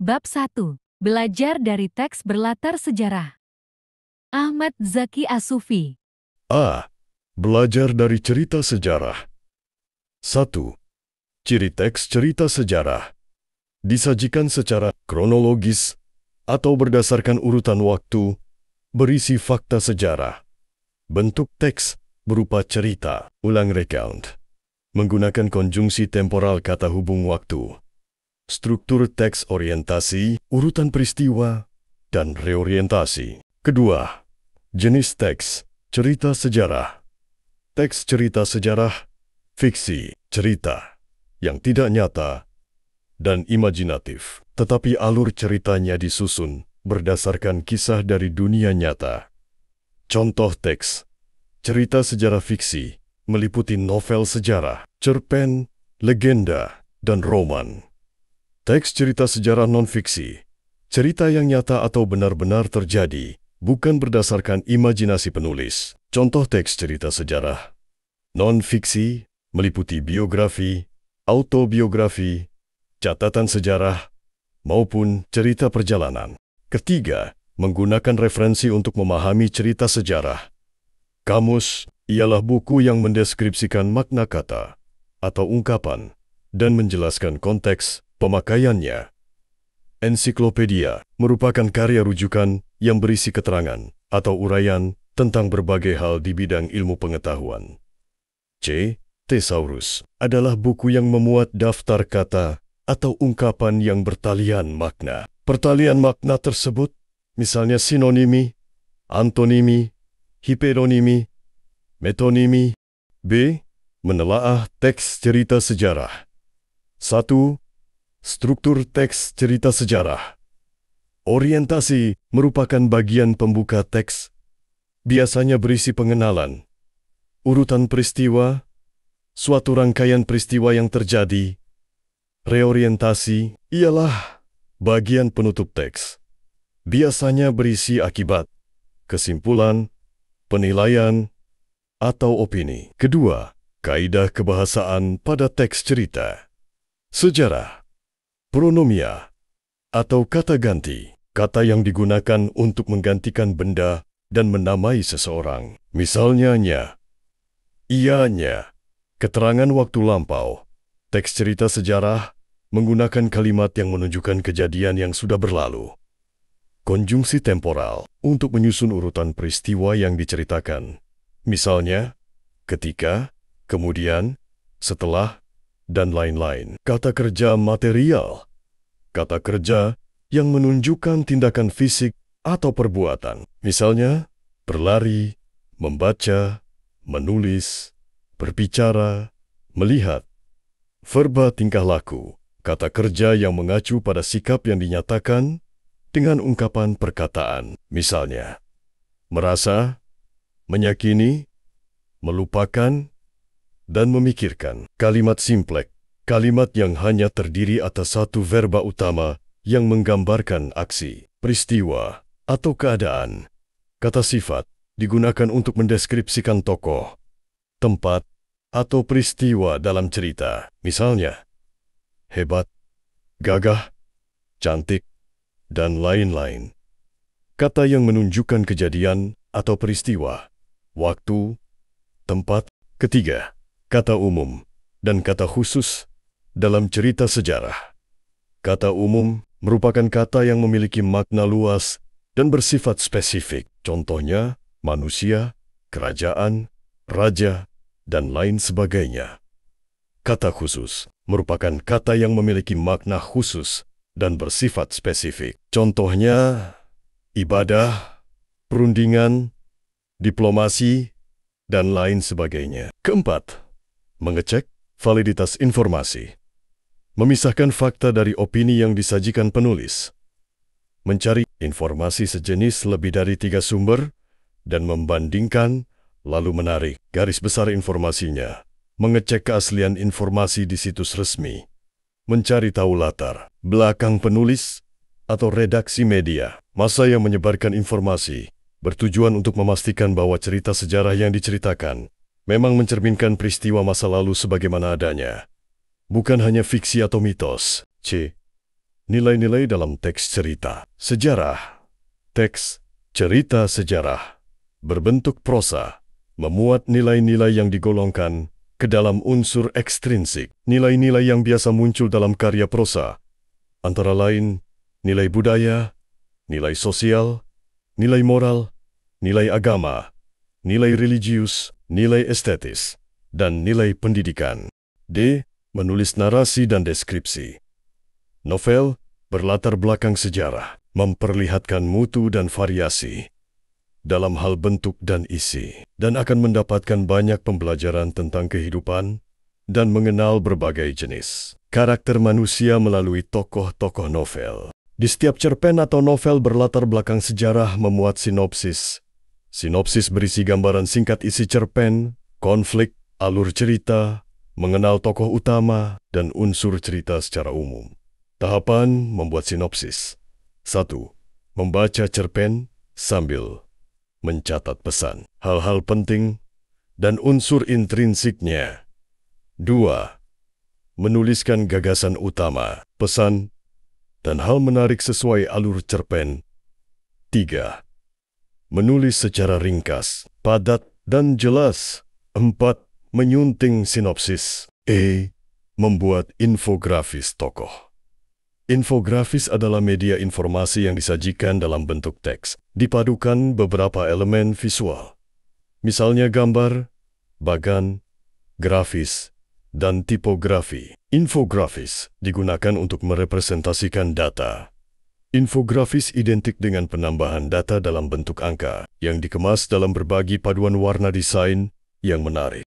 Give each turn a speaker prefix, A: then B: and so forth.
A: Bab 1. Belajar dari teks berlatar sejarah. Ahmad Zaki As-Sufi.
B: A. Belajar dari cerita sejarah. 1. Ciri teks cerita sejarah. Disajikan secara kronologis atau berdasarkan urutan waktu, berisi fakta sejarah. Bentuk teks berupa cerita, ulang recount, menggunakan konjungsi temporal kata hubung waktu. Struktur teks orientasi, urutan peristiwa, dan reorientasi. Kedua, jenis teks cerita sejarah. Teks cerita sejarah, fiksi, cerita yang tidak nyata dan imajinatif, tetapi alur ceritanya disusun berdasarkan kisah dari dunia nyata. Contoh teks cerita sejarah fiksi meliputi novel sejarah, cerpen, legenda, dan roman. Teks cerita sejarah non-fiksi, cerita yang nyata atau benar-benar terjadi, bukan berdasarkan imajinasi penulis. Contoh teks cerita sejarah non-fiksi meliputi biografi, autobiografi, catatan sejarah, maupun cerita perjalanan. Ketiga, menggunakan referensi untuk memahami cerita sejarah. Kamus ialah buku yang mendeskripsikan makna kata atau ungkapan dan menjelaskan konteks pemakaiannya. Ensiklopedia merupakan karya rujukan yang berisi keterangan atau uraian tentang berbagai hal di bidang ilmu pengetahuan. C. Thesaurus adalah buku yang memuat daftar kata atau ungkapan yang bertalian makna. Pertalian makna tersebut, misalnya sinonimi, antonimi, hiperonimi, metonimi. B. Menelaah teks cerita sejarah. 1. Struktur teks cerita sejarah. Orientasi merupakan bagian pembuka teks, biasanya berisi pengenalan, urutan peristiwa, suatu rangkaian peristiwa yang terjadi. Reorientasi ialah bagian penutup teks, biasanya berisi akibat, kesimpulan, penilaian, atau opini. Kedua, kaidah kebahasaan pada teks cerita. Sejarah, pronomia, atau kata ganti, kata yang digunakan untuk menggantikan benda dan menamai seseorang. Misalnya nya, ianya, keterangan waktu lampau. Teks cerita sejarah menggunakan kalimat yang menunjukkan kejadian yang sudah berlalu. Konjungsi temporal untuk menyusun urutan peristiwa yang diceritakan. Misalnya, ketika, kemudian, setelah, dan lain-lain. Kata kerja material, kata kerja yang menunjukkan tindakan fisik atau perbuatan. Misalnya, berlari, membaca, menulis, berbicara, melihat. Verba tingkah laku, kata kerja yang mengacu pada sikap yang dinyatakan dengan ungkapan perkataan. Misalnya, merasa, meyakini, melupakan, dan memikirkan. Kalimat simplek, kalimat yang hanya terdiri atas satu verba utama yang menggambarkan aksi, peristiwa, atau keadaan. Kata sifat digunakan untuk mendeskripsikan tokoh, tempat, atau peristiwa dalam cerita. Misalnya, hebat, gagah, cantik, dan lain-lain. Kata yang menunjukkan kejadian atau peristiwa, waktu, tempat. Ketiga, kata umum dan kata khusus dalam cerita sejarah. Kata umum merupakan kata yang memiliki makna luas dan bersifat spesifik. Contohnya, manusia, kerajaan, raja, dan lain sebagainya. Kata khusus merupakan kata yang memiliki makna khusus dan bersifat spesifik. Contohnya, ibadah, perundingan, diplomasi, dan lain sebagainya. Keempat, mengecek validitas informasi. Memisahkan fakta dari opini yang disajikan penulis. Mencari informasi sejenis lebih dari 3 sumber dan membandingkan, lalu menarik garis besar informasinya. Mengecek keaslian informasi di situs resmi. Mencari tahu latar belakang penulis atau redaksi media. Masa yang menyebarkan informasi bertujuan untuk memastikan bahwa cerita sejarah yang diceritakan memang mencerminkan peristiwa masa lalu sebagaimana adanya, bukan hanya fiksi atau mitos. C. Nilai-nilai dalam teks cerita sejarah. Teks cerita sejarah berbentuk prosa, memuat nilai-nilai yang digolongkan ke dalam unsur ekstrinsik. Nilai-nilai yang biasa muncul dalam karya prosa, antara lain nilai budaya, nilai sosial, nilai moral, nilai agama, nilai religius, nilai estetis, dan nilai pendidikan. D. Menulis narasi dan deskripsi. Novel berlatar belakang sejarah, memperlihatkan mutu dan variasi dalam hal bentuk dan isi, dan akan mendapatkan banyak pembelajaran tentang kehidupan dan mengenal berbagai jenis karakter manusia melalui tokoh-tokoh novel. Di setiap cerpen atau novel berlatar belakang sejarah memuat sinopsis. Sinopsis berisi gambaran singkat isi cerpen, konflik, alur cerita, mengenal tokoh utama, dan unsur cerita secara umum. Tahapan membuat sinopsis. 1. Membaca cerpen sambil mencatat pesan, hal-hal penting, dan unsur intrinsiknya. 2. Menuliskan gagasan utama, pesan, dan hal menarik sesuai alur cerpen. 3. Menulis secara ringkas, padat, dan jelas. 4. Menyunting sinopsis. Membuat infografis tokoh. Infografis adalah media informasi yang disajikan dalam bentuk teks, dipadukan beberapa elemen visual. Misalnya gambar, bagan, grafis, dan tipografi. Infografis digunakan untuk merepresentasikan data. Infografis identik dengan penambahan data dalam bentuk angka yang dikemas dalam berbagi paduan warna desain yang menarik.